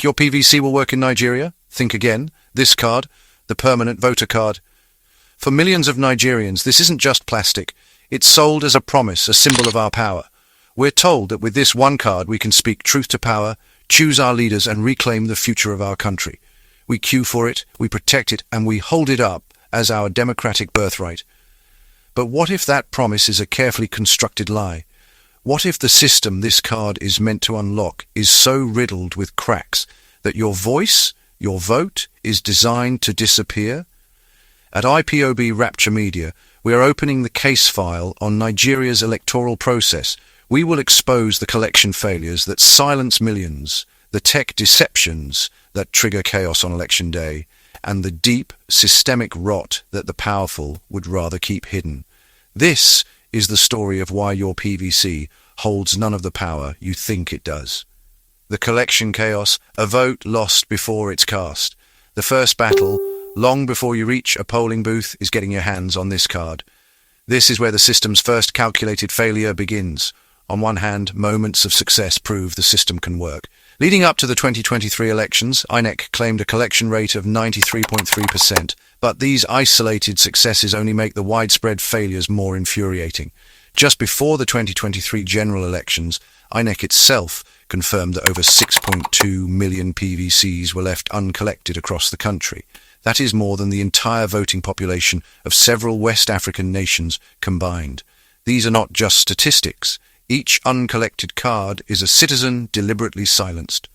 Think your PVC will work in Nigeria? Think again. This card, the permanent voter card. For millions of Nigerians, this isn't just plastic. It's sold as a promise, a symbol of our power. We're told that with this one card we can speak truth to power, choose our leaders and reclaim the future of our country. We queue for it, we protect it, and we hold it up as our democratic birthright. But what if that promise is a carefully constructed lie? What if the system this card is meant to unlock is so riddled with cracks that your voice, your vote, is designed to disappear? At I.P.O.B. Rapture Media, we are opening the case file on Nigeria's electoral process. We will expose the collection failures that silence millions, the tech deceptions that trigger chaos on election day, and the deep, systemic rot that the powerful would rather keep hidden. This is the story of why your PVC holds none of the power you think it does. The collection chaos, a vote lost before it's cast. The first battle, long before you reach a polling booth, is getting your hands on this card. This is where the system's first calculated failure begins. On one hand, moments of success prove the system can work. Leading up to the 2023 elections, INEC claimed a collection rate of 93.3%, but these isolated successes only make the widespread failures more infuriating. Just before the 2023 general elections, INEC itself confirmed that over 6.2 million PVCs were left uncollected across the country. That is more than the entire voting population of several West African nations combined. These are not just statistics. Each uncollected card is a citizen deliberately silenced.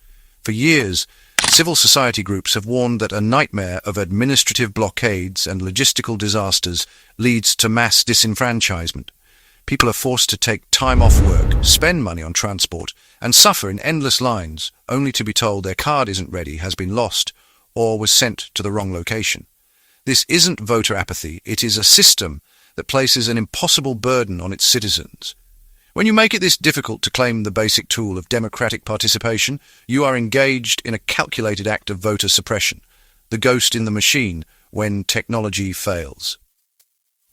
For years, civil society groups have warned that a nightmare of administrative blockades and logistical disasters leads to mass disenfranchisement. People are forced to take time off work, spend money on transport, and suffer in endless lines, only to be told their card isn't ready, has been lost, or was sent to the wrong location. This isn't voter apathy, it is a system that places an impossible burden on its citizens. When you make it this difficult to claim the basic tool of democratic participation, you are engaged in a calculated act of voter suppression, the ghost in the machine when technology fails.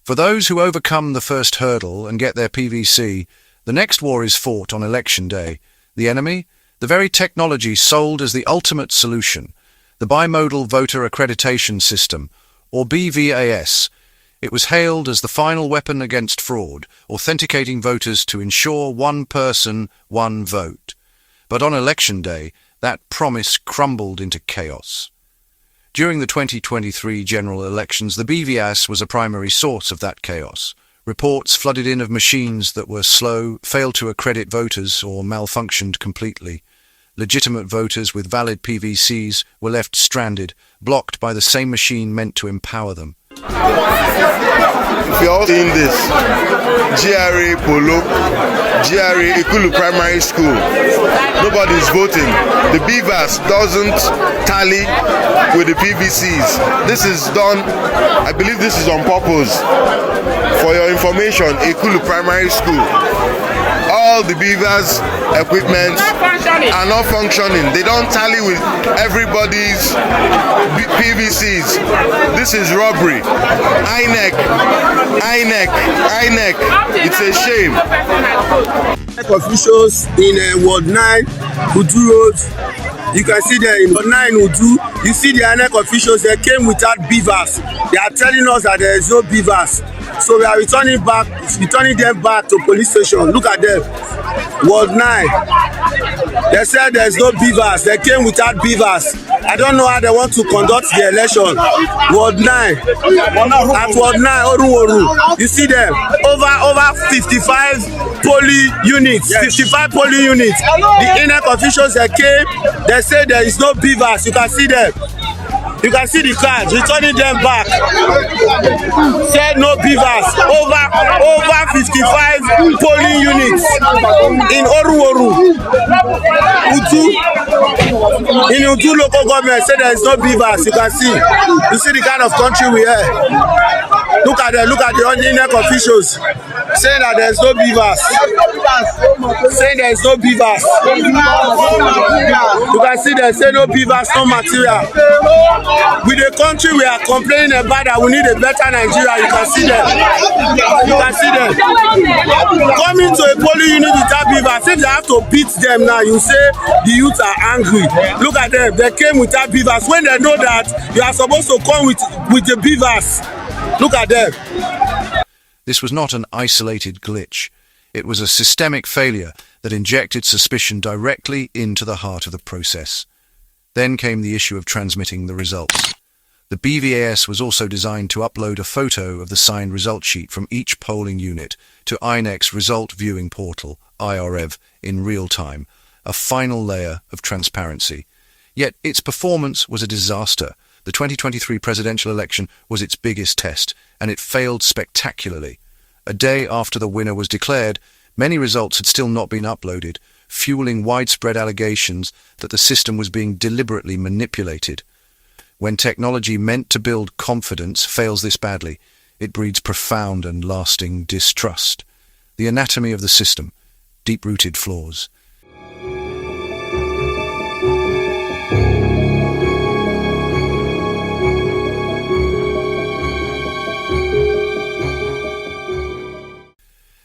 For those who overcome the first hurdle and get their PVC, the next war is fought on election day. The enemy? The very technology sold as the ultimate solution, the bimodal voter accreditation system, or BVAS. It was hailed as the final weapon against fraud, authenticating voters to ensure one person, one vote. But on election day, that promise crumbled into chaos. During the 2023 general elections, the BVAS was a primary source of that chaos. Reports flooded in of machines that were slow, failed to accredit voters, or malfunctioned completely. Legitimate voters with valid PVCs were left stranded, blocked by the same machine meant to empower them. If you're all seeing this, GRA Polo, GRA I.P.O.B Primary School, nobody's voting. The BVAS doesn't tally with the PVCs. This is done, I believe this is on purpose. For your information, I.P.O.B Primary School, all the BVAS equipment are not functioning. They don't tally with everybody's PVCs. This is robbery. INEC. It's a shame. Officials in Ward 9, Udu Road. You can see them in Ward 9 Udu. You see the INEC officials, they came without BVAS. They are telling us that there is no BVAS. So we are returning them back to police station. Look at them. Ward 9. They said there is no BVAS. They came without BVAS. I don't know how they want to conduct the election. Ward 9. At Ward 9, Oru. You see them. Over 55 polling units. Yes. 55 polling units. The INEC officials that came, they say there is no BVAS. You can see them. You can see the cards, returning them back. Said no BVAS. Over 55 polling units in Oru. In Udu local government said there is no BVAS. You can see. You see the kind of country we are. Look at the INEC officials saying that there's no beavers. Saying there's no beavers. You can see they say no beavers, no material. With the country we are complaining about that we need a better Nigeria, you can see them. You can see them. Coming to a polling unit without beavers, if they have to beat them now, you say the youth are angry. Look at them, they came without beavers. When they know that you are supposed to come with the beavers, look at them. This was not an isolated glitch. It was a systemic failure that injected suspicion directly into the heart of the process. Then came the issue of transmitting the results. The BVAS was also designed to upload a photo of the signed result sheet from each polling unit to INEC's result viewing portal, IREV, in real time, a final layer of transparency. Yet its performance was a disaster. The 2023 presidential election was its biggest test, and it failed spectacularly. A day after the winner was declared, many results had still not been uploaded, fueling widespread allegations that the system was being deliberately manipulated. When technology meant to build confidence fails this badly, it breeds profound and lasting distrust. The anatomy of the system, deep-rooted flaws.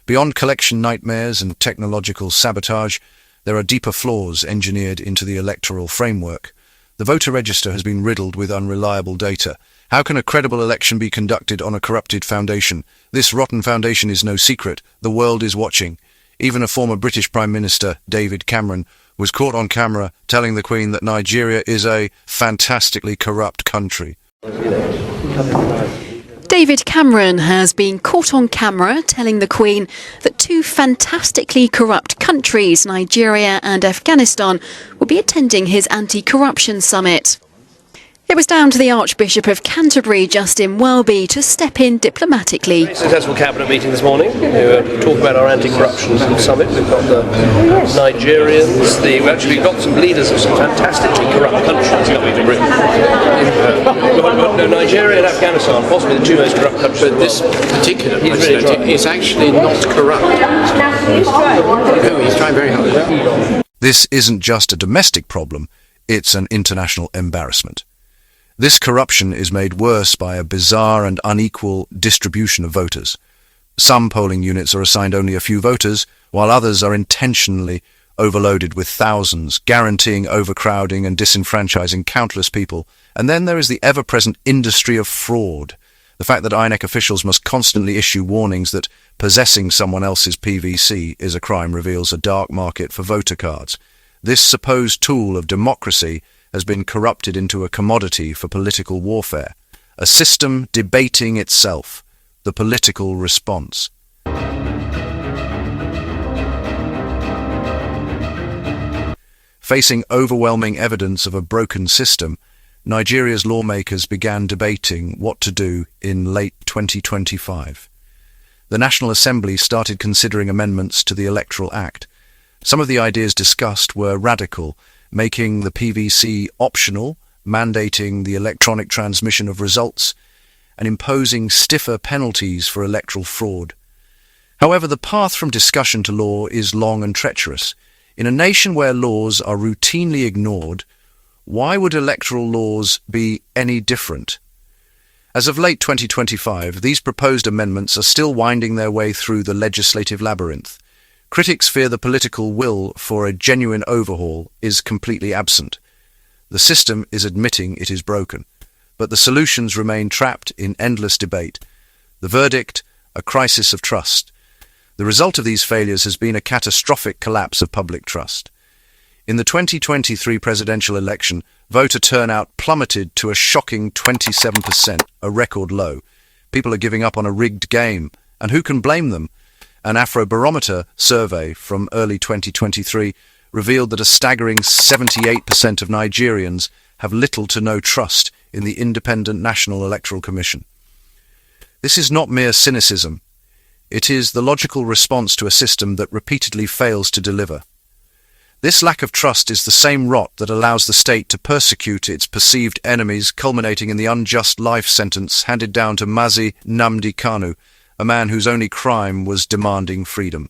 Beyond collection nightmares and technological sabotage, there are deeper flaws engineered into the electoral framework. The voter register has been riddled with unreliable data. How can a credible election be conducted on a corrupted foundation? This rotten foundation is no secret. The world is watching. Even a former British Prime Minister, David Cameron, was caught on camera telling the Queen that Nigeria is a fantastically corrupt country. David Cameron has been caught on camera telling the Queen that two fantastically corrupt countries, Nigeria and Afghanistan, will be attending his anti-corruption summit. It was down to the Archbishop of Canterbury, Justin Welby, to step in diplomatically. Successful cabinet meeting this morning to talk about our anti-corruption summit. We've got the Nigerians, we've actually got some leaders of some fantastically corrupt countries coming to Britain. Nigeria and Afghanistan, possibly the two most corrupt countries. But this particular president is actually not corrupt. No, he's trying very hard. This isn't just a domestic problem, it's an international embarrassment. This corruption is made worse by a bizarre and unequal distribution of voters. Some polling units are assigned only a few voters, while others are intentionally overloaded with thousands, guaranteeing overcrowding and disenfranchising countless people. And then there is the ever-present industry of fraud. The fact that INEC officials must constantly issue warnings that possessing someone else's PVC is a crime reveals a dark market for voter cards. This supposed tool of democracy has been corrupted into a commodity for political warfare, a system debating itself, the political response. Facing overwhelming evidence of a broken system, Nigeria's lawmakers began debating what to do in late 2025. The National Assembly started considering amendments to the Electoral Act. Some of the ideas discussed were radical, making the PVC optional, mandating the electronic transmission of results, and imposing stiffer penalties for electoral fraud. However, the path from discussion to law is long and treacherous. In a nation where laws are routinely ignored, why would electoral laws be any different? As of late 2025, these proposed amendments are still winding their way through the legislative labyrinth. Critics fear the political will for a genuine overhaul is completely absent. The system is admitting it is broken, but the solutions remain trapped in endless debate. The verdict, a crisis of trust. The result of these failures has been a catastrophic collapse of public trust. In the 2023 presidential election, voter turnout plummeted to a shocking 27%, a record low. People are giving up on a rigged game, and who can blame them? An Afrobarometer survey from early 2023 revealed that a staggering 78% of Nigerians have little to no trust in the Independent National Electoral Commission. This is not mere cynicism. It is the logical response to a system that repeatedly fails to deliver. This lack of trust is the same rot that allows the state to persecute its perceived enemies, culminating in the unjust life sentence handed down to Mazi Nnamdi Kanu, a man whose only crime was demanding freedom.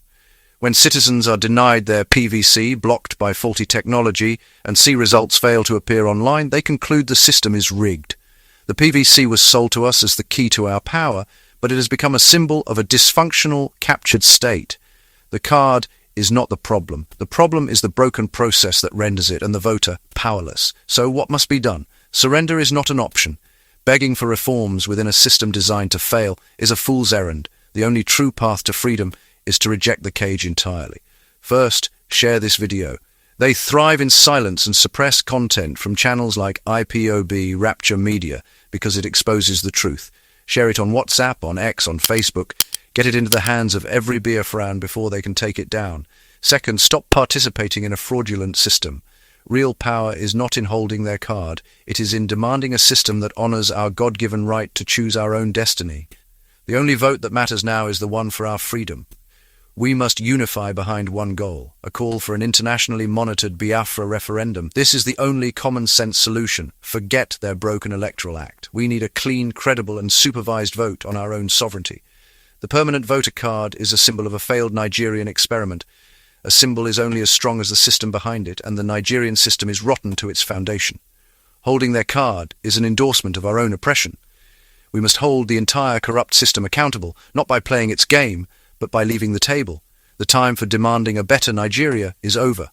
When citizens are denied their PVC, blocked by faulty technology, and see results fail to appear online, they conclude the system is rigged. The PVC was sold to us as the key to our power, but it has become a symbol of a dysfunctional, captured state. The card is not the problem. The problem is the broken process that renders it and the voter powerless. So what must be done? Surrender is not an option. Begging for reforms within a system designed to fail is a fool's errand. The only true path to freedom is to reject the cage entirely. First, share this video. They thrive in silence and suppress content from channels like I.P.O.B, Rapture Media, because it exposes the truth. Share it on WhatsApp, on X, on Facebook. Get it into the hands of every Biafran before they can take it down. Second, stop participating in a fraudulent system. Real power is not in holding their card. It is in demanding a system that honors our God-given right to choose our own destiny. The only vote that matters now is the one for our freedom. We must unify behind one goal, a call for an internationally monitored Biafra referendum. This is the only common-sense solution. Forget their broken electoral act. We need a clean, credible and supervised vote on our own sovereignty. The permanent voter card is a symbol of a failed Nigerian experiment. A symbol is only as strong as the system behind it, and the Nigerian system is rotten to its foundation. Holding their card is an endorsement of our own oppression. We must hold the entire corrupt system accountable, not by playing its game, but by leaving the table. The time for demanding a better Nigeria is over.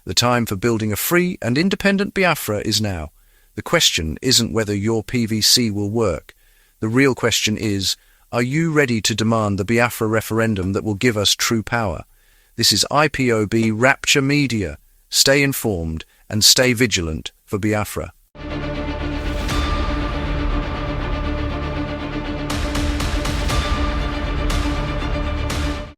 The time for building a free and independent Biafra is now. The question isn't whether your PVC will work. The real question is, are you ready to demand the Biafra referendum that will give us true power? This is I.P.O.B Rapture Media. Stay informed and stay vigilant for Biafra.